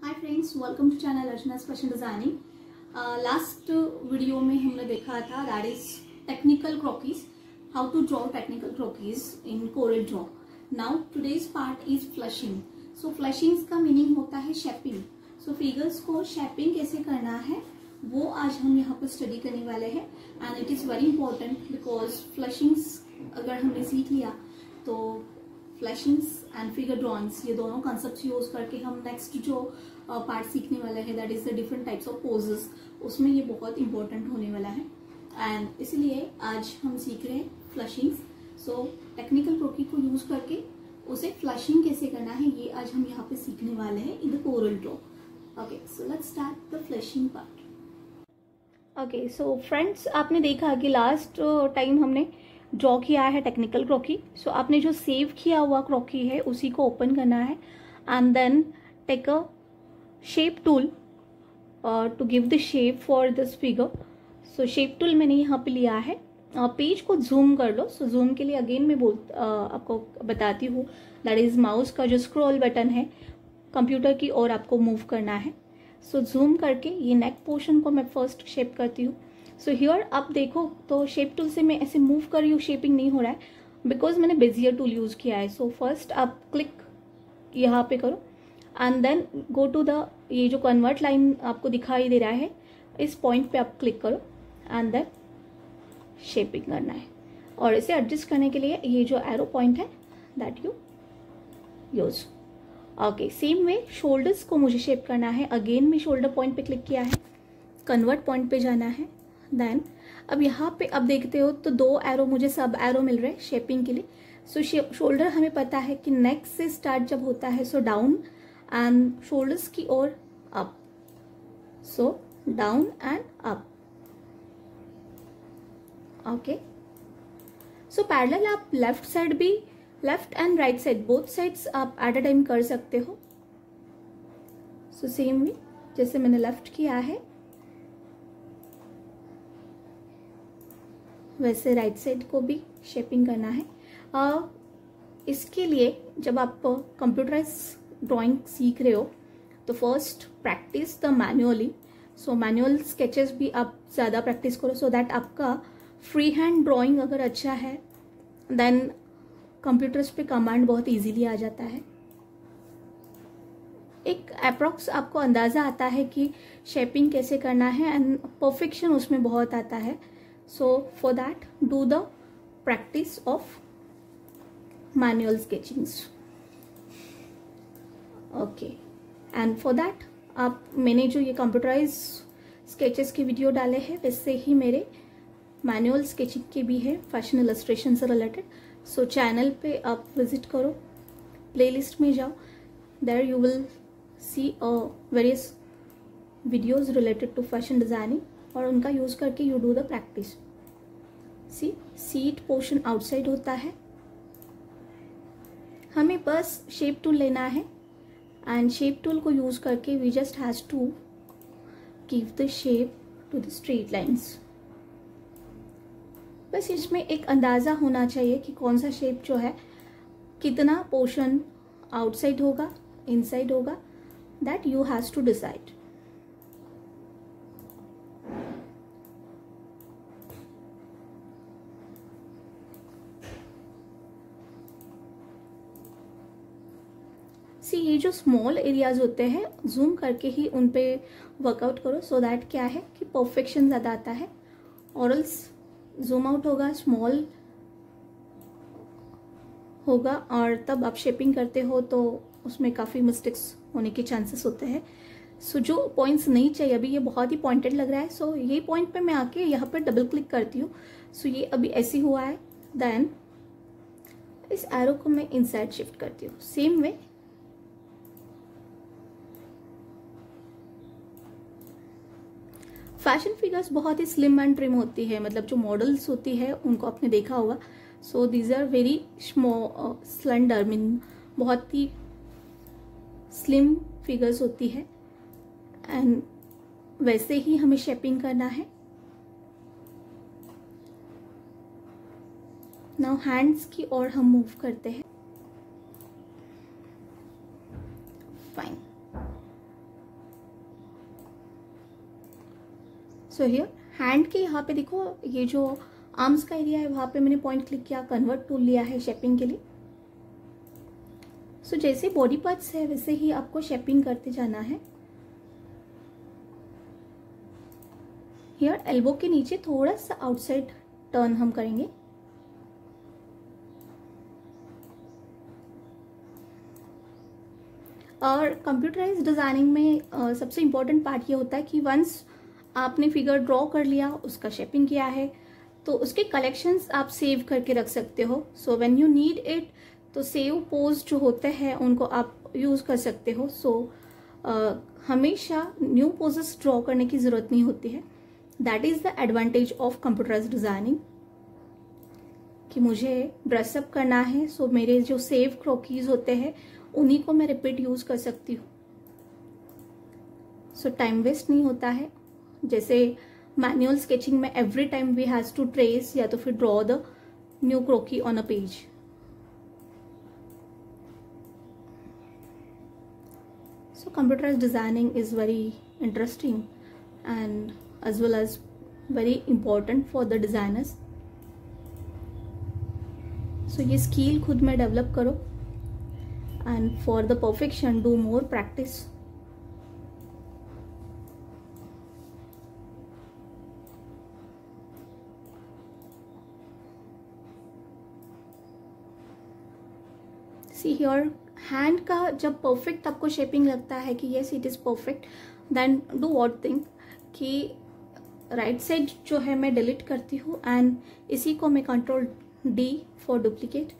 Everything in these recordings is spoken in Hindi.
Hi friends, welcome to channel Archana's fashion designing. Last video में हमने देखा था that is technical croquis, how to draw technical croquis in Corel Draw. Now today's part is flushing. So flushing का मीनिंग होता है शेपिंग। सो फिगर्स को शेपिंग कैसे करना है वो आज हम यहाँ पर स्टडी करने वाले हैं and it is very important because flushings अगर हमने सीख लिया तो फ्लैशिंग्स एंड फिगर ड्रॉइंग्स ये दोनों कंसेप्ट यूज करके हम नेक्स्ट जो पार्ट सीखने वाले हैं that is the different types of poses, उसमें ये बहुत इंपॉर्टेंट होने वाला है एंड इसलिए आज हम सीख रहे हैं फ्लशिंग्स। सो टेक्निकल क्रॉकी को यूज करके उसे फ्लशिंग कैसे करना है ये आज हम यहाँ पे सीखने वाले हैं in the Corel Draw. Okay, so let's start the flushing part. Okay, so friends आपने देखा कि लास्ट टाइम हमने ड्रॉ किया है टेक्निकल क्रॉकी। सो आपने जो सेव किया हुआ क्रॉकी है उसी को ओपन करना है and then take a shape tool to give the shape for this figure. So shape tool मैंने यहाँ पे लिया है। पेज को जूम कर लो। सो जूम के लिए अगेन मैं आपको बताती हूँ दैट इज माउस का जो स्क्रॉल बटन है कंप्यूटर की ओर आपको मूव करना है। सो जूम करके ये नेक पोर्शन को मैं फर्स्ट शेप करती हूँ। सो हियर आप देखो तो शेप टूल से मैं ऐसे मूव कर रही हूँ, शेपिंग नहीं हो रहा है बिकॉज मैंने बेजियर टूल यूज किया है। सो फर्स्ट आप क्लिक यहाँ पे करो and then go to the ये जो कन्वर्ट लाइन आपको दिखाई दे रहा है इस पॉइंट पे आप क्लिक करो एंड देन शेपिंग करना है। और इसे एडजस्ट करने के लिए ये जो एरो पॉइंट है that you use. Okay, same way shoulders को मुझे शेप करना है। अगेन मैं शोल्डर पॉइंट पे क्लिक किया है, कन्वर्ट पॉइंट पे जाना है। देन अब यहाँ पे अब देखते हो तो दो एरो मुझे सब एरो मिल रहे हैं शेपिंग के लिए। सो शोल्डर हमें पता है कि नेक से स्टार्ट जब होता है सो डाउन एंड शोल्डर्स की ओर up. So down and up. Okay, so parallel आप लेफ्ट साइड भी, left and right side both sides आप एट अ टाइम कर सकते हो। सो सेम वे जैसे मैंने लेफ्ट किया है वैसे राइट साइड को भी शेपिंग करना है। इसके लिए जब आप कंप्यूटराइज ड्राइंग सीख रहे हो तो first practice the manually. So manual sketches भी आप ज़्यादा प्रैक्टिस करो सो दैट आपका फ्री हैंड ड्राइंग अगर अच्छा है देन कंप्यूटर्स पे कमांड बहुत इजीली आ जाता है। एक अप्रॉक्स आपको अंदाज़ा आता है कि शेपिंग कैसे करना है एंड परफेक्शन उसमें बहुत आता है। So for that do the practice of manual sketchings. Okay, and for that आप मैंने जो ये कंप्यूटराइज स्केचेस के वीडियो डाले हैं वैसे ही मेरे मैनुअल स्केचिंग के भी है फैशन इलस्ट्रेशन से रिलेटेड। सो चैनल पे आप विजिट करो, प्लेलिस्ट में जाओ, there you will see various videos related to fashion designing और उनका यूज करके you do the practice. See seat portion outside होता है, हमें बस शेप टूल लेना है एंड शेप टूल को यूज करके we just has to give the shape to the straight lines. बस इसमें एक अंदाजा होना चाहिए कि कौन सा शेप जो है कितना पोर्शन आउटसाइड होगा, इनसाइड होगा, that you has to decide. ये जो स्मॉल एरियाज होते हैं जूम करके ही उन पे वर्कआउट करो सो दैट क्या है कि परफेक्शन ज़्यादा आता है। और एल्स जूम आउट होगा, स्मॉल होगा और तब आप शेपिंग करते हो तो उसमें काफ़ी मिस्टेक्स होने के चांसेस होते हैं। सो जो पॉइंट्स नहीं चाहिए, अभी ये बहुत ही पॉइंटेड लग रहा है सो ये पॉइंट पे मैं आके यहाँ पर डबल क्लिक करती हूँ। सो ये अभी ऐसे हुआ है, देन इस एरो को मैं इनसाइड शिफ्ट करती हूँ। सेम वे फैशन फिगर्स बहुत ही स्लिम एंड ट्रिम होती है, मतलब जो मॉडल्स होती है उनको आपने देखा होगा। So these are very slender, mean बहुत ही स्लिम फिगर्स होती है एंड वैसे ही हमें शेपिंग करना है। नाउ हैंड्स की ओर हम मूव करते हैं। फाइन, सो हियर हैंड के यहाँ पे देखो, ये जो आर्म्स का एरिया है वहाँ पे मैंने पॉइंट क्लिक किया, कन्वर्ट टूल लिया है शेपिंग के लिए। सो जैसे बॉडी पार्ट्स है वैसे ही आपको शेपिंग करते जाना है। हियर एल्बो के नीचे थोड़ा सा आउटसाइड टर्न हम करेंगे। और कंप्यूटराइज्ड डिजाइनिंग में सबसे इम्पोर्टेंट पार्ट ये होता है कि वंस आपने फिगर ड्रॉ कर लिया, उसका शेपिंग किया है, तो उसके कलेक्शंस आप सेव करके रख सकते हो। So when you need it, तो सेव पोज जो होते हैं उनको आप यूज कर सकते हो। सो हमेशा न्यू पोजेस ड्रॉ करने की जरूरत नहीं होती है। That is the advantage of computerised designing, कि मुझे ड्रेसअप करना है, सो मेरे जो सेव क्रॉकीज होते हैं उन्हीं को मैं रिपीट यूज कर सकती हूँ। सो टाइम वेस्ट नहीं होता है। जैसे मैनुअल स्केचिंग में every time we has to trace या तो फिर draw the new croquis on a page. So computerized designing is very interesting and as well as very important for the designers. So ये स्किल खुद में डेवलप करो and for the perfection do more practice. See here, hand का जब परफेक्ट आपको शेपिंग लगता है कि yes it is perfect, then do what thing कि राइट साइड जो है मैं डिलीट करती हूँ एंड इसी को मैं control D for duplicate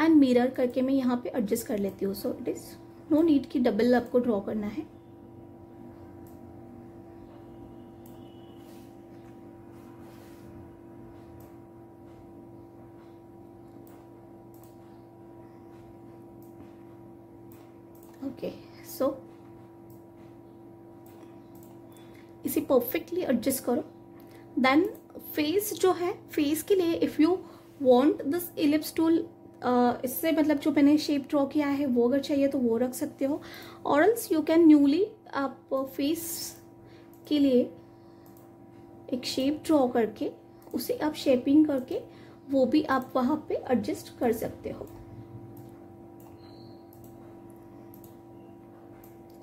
and mirror करके मैं यहाँ पे एडजस्ट कर लेती हूँ। So it is no need कि डबल आपको ड्रॉ करना है। ओके, सो इसे परफेक्टली एडजस्ट करो। देन फेस जो है, फेस के लिए if you want this ellipse tool, इससे मतलब जो मैंने शेप ड्रॉ किया है वो अगर चाहिए तो वो रख सकते हो, और एल्स यू कैन न्यूली आप फेस के लिए एक शेप ड्रॉ करके उसे आप शेपिंग करके वो भी आप वहां पे एडजस्ट कर सकते हो।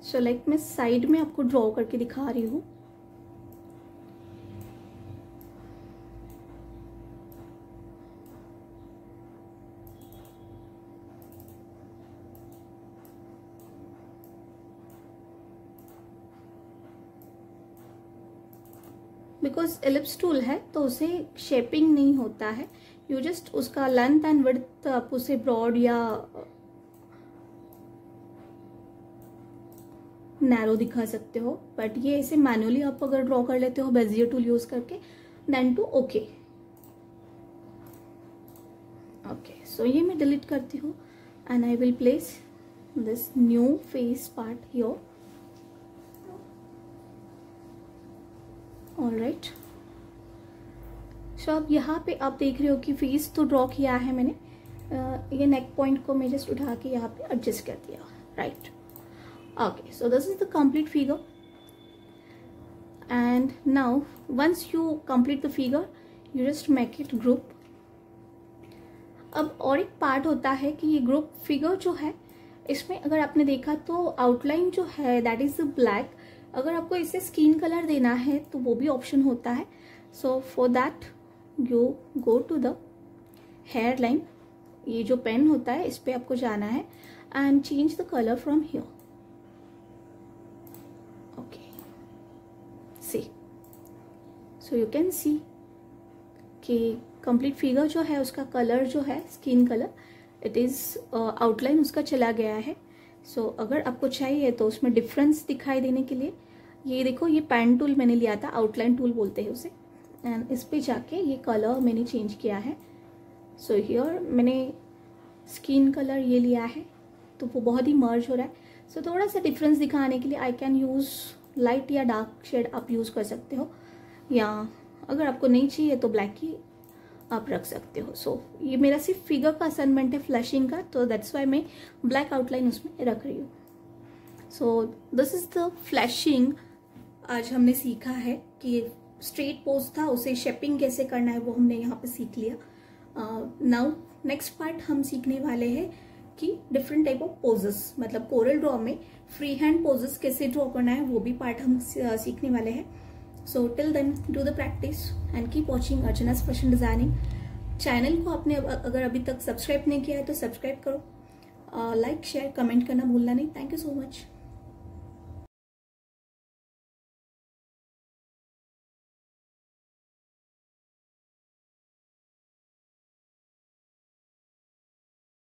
सो लाइक मैं साइड में आपको ड्रॉ करके दिखा रही हूँ। बिकॉज एलिप्स टूल है तो उसे शेपिंग नहीं होता है, यू जस्ट उसका लेंथ एंड विड्थ आप उसे ब्रॉड या नैरो दिखा सकते हो, बट ये ऐसे मैनुअली आप अगर ड्रॉ कर लेते हो बेजियर टूल यूज करके then to okay. Okay, so ये मैं डिलीट करती हूँ and I will place this new face part here. Alright, so अब यहाँ पे आप देख रहे हो कि फेस तो ड्रॉ किया है मैंने, ये नेक पॉइंट को मैं जस्ट उठा के यहाँ पे एडजस्ट कर दिया, right. Okay, so this is the complete figure and now once you complete the figure you just make it group. अब और एक पार्ट होता है कि ये ग्रुप फिगर जो है इसमें अगर आपने देखा तो आउटलाइन जो है दैट इज ब्लैक। अगर आपको इसे स्किन कलर देना है तो वो भी ऑप्शन होता है। So for that you go to the hair line, ये जो पेन होता है इस पे आपको जाना है and change the colour from here. Okay, see, so you can see कि कंप्लीट फिगर जो है उसका कलर जो है skin colour it is outline उसका चला गया है। सो अगर आपको चाहिए तो उसमें डिफरेंस दिखाई देने के लिए ये देखो, ये पेन टूल मैंने लिया था, आउटलाइन टूल बोलते हैं उसे, एंड इस पे जाके ये कलर मैंने चेंज किया है। सो हियर मैंने स्किन कलर ये लिया है तो वो बहुत ही मर्ज हो रहा है। सो थोड़ा सा डिफरेंस दिखाने के लिए आई कैन यूज़ लाइट या डार्क शेड आप यूज़ कर सकते हो, या अगर आपको नहीं चाहिए तो ब्लैक ही आप रख सकते हो। सो ये मेरा सिर्फ फिगर का असाइनमेंट है फ्लैशिंग का, तो दैट्स वाई मैं ब्लैक आउटलाइन उसमें रख रही हूँ। सो दिस इज द फ्लैशिंग। आज हमने सीखा है कि स्ट्रेट पोज था उसे शेपिंग कैसे करना है वो हमने यहाँ पे सीख लिया. नाउ नेक्स्ट पार्ट हम सीखने वाले हैं कि डिफरेंट टाइप ऑफ पोजेस, मतलब कोरल ड्रॉ में फ्री हैंड पोजेस कैसे ड्रॉ करना है वो भी पार्ट हम सीखने वाले हैं. So till then do the practice and keep watching Archana's fashion designing. Channel को आपने अगर अभी तक सब्सक्राइब नहीं किया है तो सब्सक्राइब करो. लाइक शेयर कमेंट करना भूलना नहीं. Thank you so much.